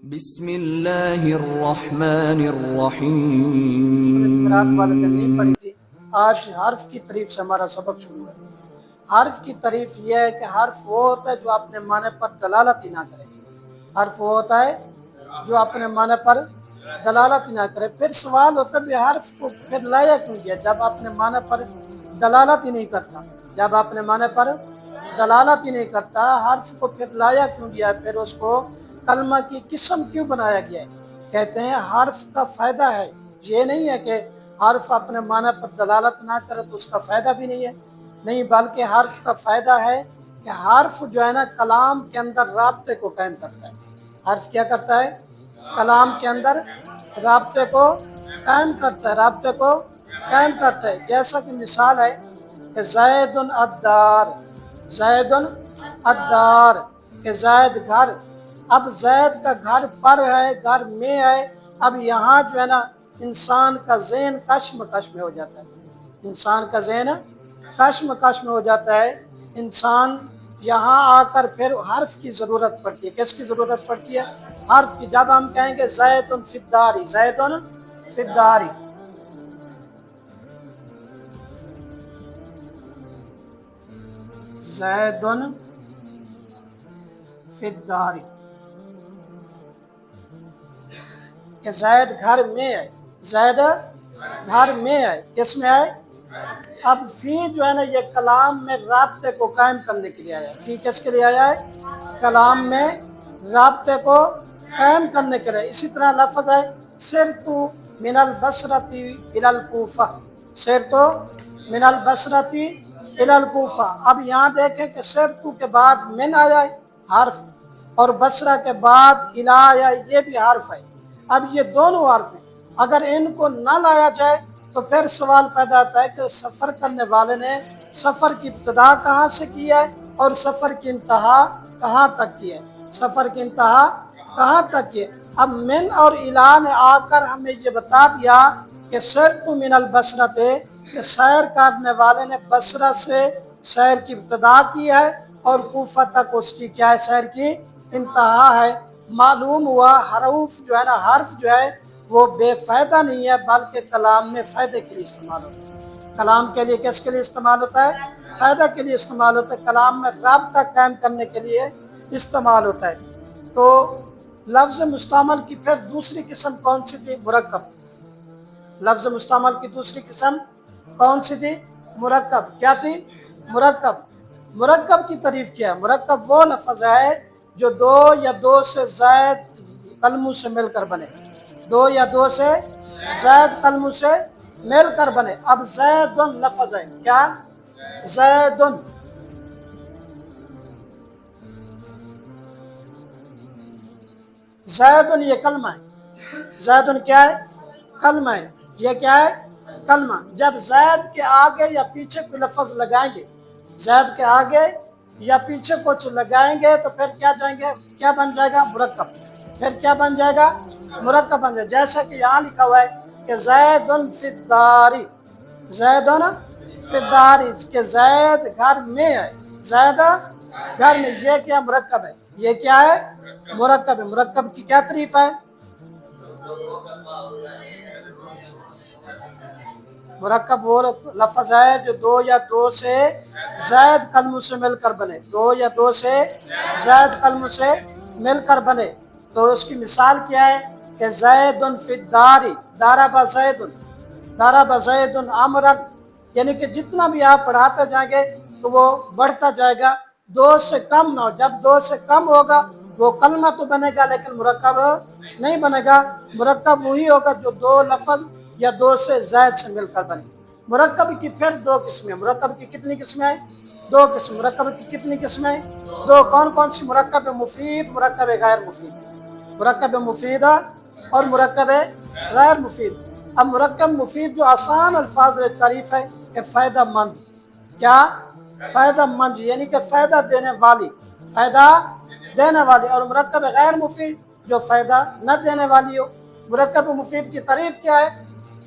بسم اللہ الرحمن الرحیم۔ جمعرات والے دن نہیں پڑھی تھی، آج حرف کی تعریف سے ہمارا سبق شروع ہے۔ حرف کی تعریف یہ ہے کہ حرف وہ ہوتا ہے جو اپنے معنی پر دلالت ہی نہ کرے۔ حرف وہ ہوتا ہے جو اپنے معنی پر دلالت ہی نہ کرے۔ پھر سوال ہوتا ہے حرف کو پھر لایا کیوں گیا جب اپنے معنی پر دلالت ہی نہیں کرتا؟ جب اپنے معنی پر دلالت ہی نہیں کرتا حرف کو پھر لایا کیوں گیا؟ پھر اس کو کلمہ کی قسم کیوں بنایا گیا ہے؟ کہتے ہیں حرف کا فائدہ ہے، یہ نہیں ہے کہ حرف اپنے معنی پر دلالت نہ کرے تو اس کا فائدہ بھی نہیں ہے، نہیں، بلکہ حرف کا فائدہ ہے کہ حرف جو ہے نا کلام کے اندر رابطے کو قائم کرتا ہے۔ حرف کیا کرتا ہے؟ کلام کے اندر رابطے کو قائم کرتا ہے، رابطے کو قائم کرتا ہے۔ جیسا کہ مثال ہے کہ زید الدار، زید الدار، کہ زید گھر۔ اب زید کا گھر پر ہے، گھر میں ہے۔ اب یہاں جو ہے نا انسان کا ذہن کشمکش میں ہو جاتا ہے، انسان کا ذہن کشمکش میں ہو جاتا ہے۔ انسان یہاں آ کر پھر حرف کی ضرورت پڑتی ہے۔ کس کی ضرورت پڑتی ہے؟ حرف کی۔ جب ہم کہیں گے زید فی الدار، زید فی الدار، زید فی الدار، کہ زید گھر میں ہے، زید گھر میں ہے۔ کس میں ہے؟ اب فی جو ہے نا یہ کلام میں رابطے کو قائم کرنے کے لیے آیا ہے۔ فی کس کے لیے آیا ہے؟ کلام میں رابطے کو قائم کرنے کے لیے۔ اسی طرح لفظ ہے سرت من البصرۃ الی الکوفہ، سرت من البصرۃ الی الکوفہ۔ اب یہاں دیکھیں کہ سرت کے بعد من آیا ہے حرف، اور بصرہ کے بعد الی آیا ہے، یہ بھی حرف ہے۔ اب یہ دونوں حرف ہیں، اگر ان کو نہ لایا جائے تو پھر سوال پیدا ہوتا ہے کہ سفر کرنے والے نے سفر کی ابتدا کہاں سے کی ہے اور سفر کی انتہا کہاں تک کی ہے، سفر کی انتہا کہاں تک کی ہے۔ اب من اور الی نے آ کر ہمیں یہ بتا دیا کہ سرت من البصرۃ، کہ سیر کرنے والے نے بصرہ سے سیر کی ابتدا کی ہے اور کوفہ تک اس کی کیا ہے؟ سیر کی انتہا ہے۔ معلوم ہوا حروف جو ہے نا، حرف جو ہے وہ بے فائدہ نہیں ہے، بلکہ کلام میں فائدے کے لیے استعمال ہوتا ہے۔ کلام کے لیے کس کے لیے استعمال ہوتا ہے؟ فائدہ کے لیے استعمال ہوتا ہے، کلام میں رابطہ قائم کرنے کے لیے استعمال ہوتا ہے۔ تو لفظ مستعمل کی پھر دوسری قسم کون سی تھی؟ مرکب۔ لفظ مستعمل کی دوسری قسم کون سی تھی؟ مرکب۔ کیا تھی؟ مرکب۔ مرکب کی تعریف کیا ہے؟ مرکب وہ لفظ ہے جو دو یا دو سے زائد کلموں سے مل کر بنے، دو یا دو سے زائد کلموں سے مل کر بنے۔ اب زیدن لفظ ہے، کیا؟ زیدن، زیدن یہ کلمہ ہے، زیدن کیا ہے؟ کلمہ ہے، یہ کیا ہے؟ کلمہ۔ جب زید کے آگے یا پیچھے کوئی لفظ لگائیں گے، زید کے آگے یا پیچھے کچھ لگائیں گے تو پھر کیا جائیں گے؟ کیا بن جائے گا؟ مرکب۔ پھر کیا بن جائے گا؟ مرکب بن جائے گا۔ جیسا کہ یہاں لکھا ہوا ہے کہ زید فی الدار، زید فی الدار، کہ زید گھر میں ہے، زید گھر میں، یہ کیا مرکب ہے؟ یہ کیا ہے؟ مرکب ہے۔ مرکب کی کیا تعریف ہے؟ مرکب وہ لفظ ہے جو دو یا دو سے زائد کلموں سے مل کر بنے، دو یا دو سے زائد کلموں سے مل کر بنے۔ تو اس کی مثال کیا ہے کہ زید فی الدار، ضرب زید، ضرب زید عمرا، یعنی کہ جتنا بھی آپ پڑھاتے جائیں گے تو وہ بڑھتا جائے گا، دو سے کم نہ ہو۔ جب دو سے کم ہوگا وہ کلمہ تو بنے گا لیکن مرکب نہیں بنے گا۔ مرکب وہی ہوگا جو دو لفظ یا دو سے زائد سے مل کر بنے۔ مرکب کی پھر دو قسمیں، مرکب کی کتنی قسمیں ہیں؟ دو قسم۔ مرکب کی کتنی قسمیں؟ دو۔ کون کون سی؟ مرکب مفید، مرکب غیر مفید، مرکب مفید اور مرکب غیر مفید۔ اب مرکب مفید جو آسان الفاظ میں تعریف ہے کہ فائدہ مند، کیا؟ فائدہ مند، یعنی کہ فائدہ دینے والی، فائدہ دینے والی۔ اور مرکب غیر مفید جو فائدہ نہ دینے والی ہو۔ مرکب مفید کی تعریف کیا ہے؟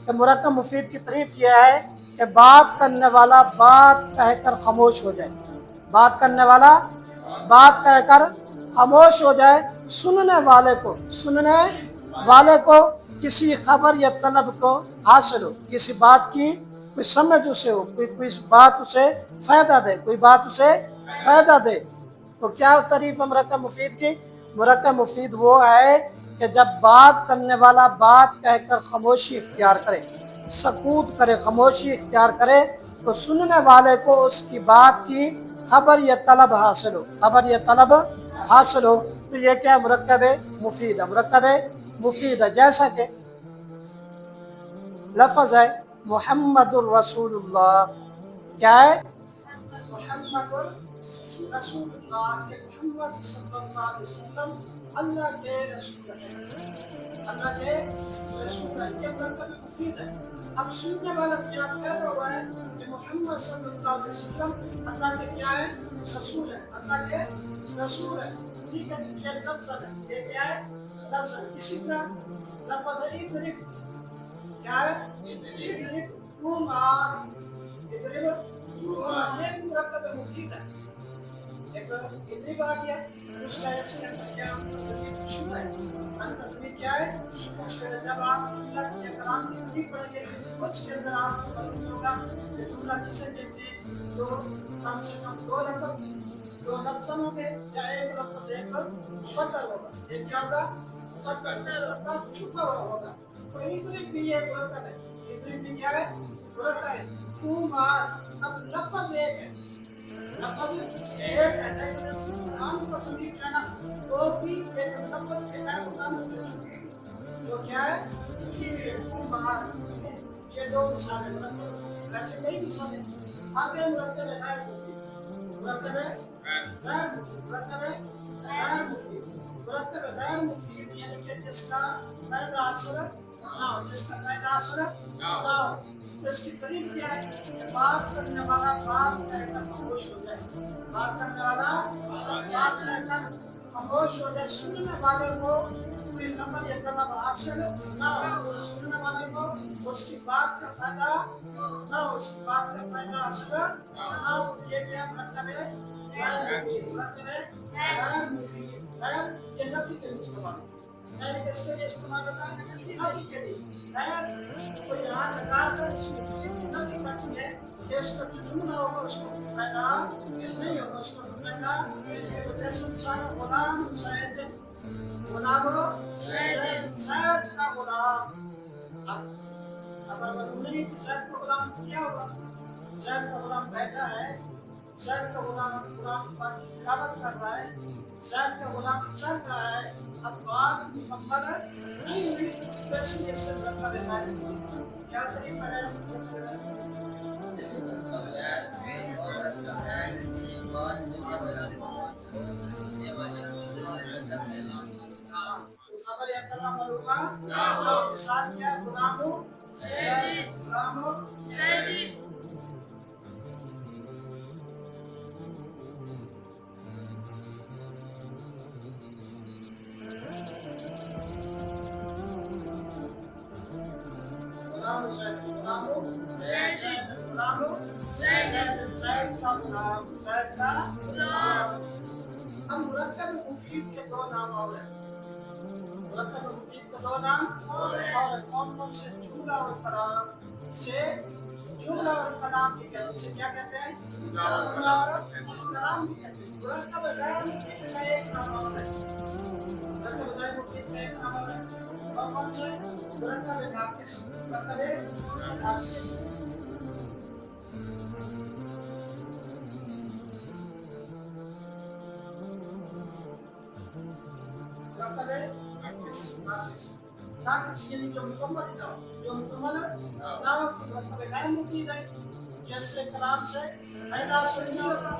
کہ مرکب مفید کی تعریف یہ ہے کہ بات کرنے والا بات کہہ کر خاموش ہو جائے، بات کرنے والا بات کہہ کر خاموش ہو جائے سننے والے کو کسی خبر یا طلب کو حاصل ہو، کسی بات کی کوئی سمجھ اسے ہو، کوئی بات اسے فائدہ دے، کوئی بات اسے فائدہ دے، تو کیا تعریف ہے مرکب مفید کی؟ مرکب مفید وہ ہے کہ جب بات کرنے والا بات کہہ کر خاموشی اختیار کرے، سکوت کرے، خاموشی اختیار کرے، تو سننے والے کو اس کی بات کی خبر یا طلب حاصل ہو، خبر یا طلب حاصل ہو، تو یہ کیا مرکب مفید ہے؟ مرکب مفید ہے۔ جیسا کہ لفظ ہے محمد الرسول اللہ، کیا ہے؟ محمد رسول اللہ، کہ محمد صلی اللہ علیہ وسلم اللہ کے رسول ہیں، اللہ کے رسول ہیں، یہ مرکب مفید ہے۔ اب سننے والا کیا پیدا ہوا ہے کہ محمد صلی اللہ علیہ وسلم اللہ کے کیا ہے؟ رسول ہے، اللہ کے رسول ہے، ٹھیک ہے؟ یہ لفظ ہے، یہ کیا ہے؟ لفظ ہے۔ اسی طرح لفظ اضرب، کیا ہے؟ اضرب تو مار، اضرب تو مار، یہ بھی مرکب مفید ہے۔ ایک اضرب آ گیا، اس کا ایسے کیا ضمیر شبہ ہے، انت ضمیر کیا ہے؟ اس کے جب آپ جملہ کے کلام کی ترتیب پڑھیں گے اس کے اندر آپ کو معلوم ہوگا کہ جملہ کسے کہتے ہیں، تو کم سے کم دو لفظ ہوں گے، یا ایک لفظ ایک مقدر ہوگا، یہ کیا ہوگا؟ مقدر چھپا ہوا ہوگا۔ تو اضرب بھی یہ مرکب ہے، اضرب بھی کیا ہے؟ مرکب ہے۔ تو مار، اب لفظ ایک ہے، لفظ ایک ہے، لیکن اس قرآن کا ضمیر جو ہے نا وہ بھی ایک لفظ کے غیر متعلق سے چھوٹی ہے، جو کیا ہے؟ ٹھیک ہے، تو مار، یہ دو مثالیں مرکب، ویسے کئی مثالیں۔ آگے مرکب ہے غیر مفید، مرکب ہے غیر مفید، مرکب ہے غیر مفید، مرکب غیر مفید یعنی کہ جس کا پہلا اثر نہ ہو، جس کا پہلا اثر نہ ہو، اس کی تعریف کیا ہے کہ بات کرنے والا بات کہہ کر خاموش ہو جائے، بات کرنے والا بات کہہ کر خاموش ہو جائے، سننے والے کو کوئی خبر یا طلب حاصل نہ ہو، سننے والے کو اس کی بات کا فائدہ نہ ہو، اس کی بات کا فائدہ حاصل نہ ہو، یہ کیا مرکب ہے؟ غیر مفید، مرکب ہے غیر مفید۔ غیر یہ نفی کے لیے استعمال ہے، غیر کس کے لیے استعمال ہوتا ہے؟ نفی کے لیے۔ غیر کو یہاں لگا کر اس مفید کی نفی کرنی ہے کہ اس کا جو جملہ ہوگا اس کو فائدہ نہیں ہوگا، اس کو فائدہ نہیں ہوگا۔ جیسے مثال غلام زید، غلام زید کا غلام، اب معلوم نہیں کہ زید کا غلام کیا ہوگا، زید کا غلام بیٹھا ہے، زید کا غلام پر تلاوت کر رہا ہے، زید کا غلام چل رہا ہے، اب بات مکمل نہیں ہوئی تو اس لیے سے مرکب غیر مفید۔ کیا تعریف ہے؟ خبر یا کلام معلومہ مثال کیا؟ غلام زید، غلام زید۔ غلام زید، غلام زید، غلام زید، زید کا غلام، زید کا غلام۔ اب مرکب مفید کے دو نام اور ہیں، مرکب مفید کے دو نام اور ہیں، کون کون سے؟ جملہ اور کلام۔ اسے جملہ اور کلام بھی کہتے ہیں، اسے کیا کہتے ہیں؟ جملہ اور کلام بھی کہتے ہیں۔ مرکب غیر مفید کا ایک نام اور ہے، مرکب غیر مفید کا ایک نام اور ہے، اور کون سے؟ مرکب ناقص، مرکب ناقص۔ مرکب ناقص یعنی جو مکمل نہ ہو، جو مکمل نہ ہو، مرکب غیر مفید ہے۔ جیسے کلام سے فائدہ حاصل نہیں ہوتا،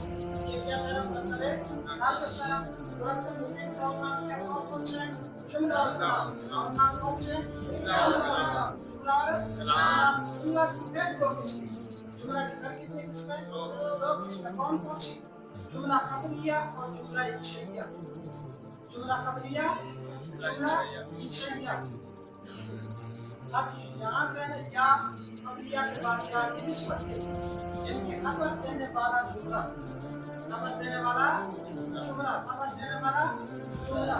یہ کیا میرا مرکب ناقص ہے۔ مرکب مفید کا نام کیا کون سے؟ جملہ اور کلام، اور نام کون سے؟ جملہ اور کلام، جملہ اور کلام۔ جملہ کی پھر دو قسمیں، جملہ کی پھر کتنی قسمیں؟ دو قسمیں، کون کون سی؟ جملہ خبریہ اور جملہ انشائیہ، جملہ خبریہ، جملہ انشائیہ۔ اب یہاں جو ہے نا یا خبریہ کے بعد یا کی نسبت ہے، یعنی کہ خبر دینے والا جملہ، خبر دینے والا جملہ، خبر دینے والا جملہ،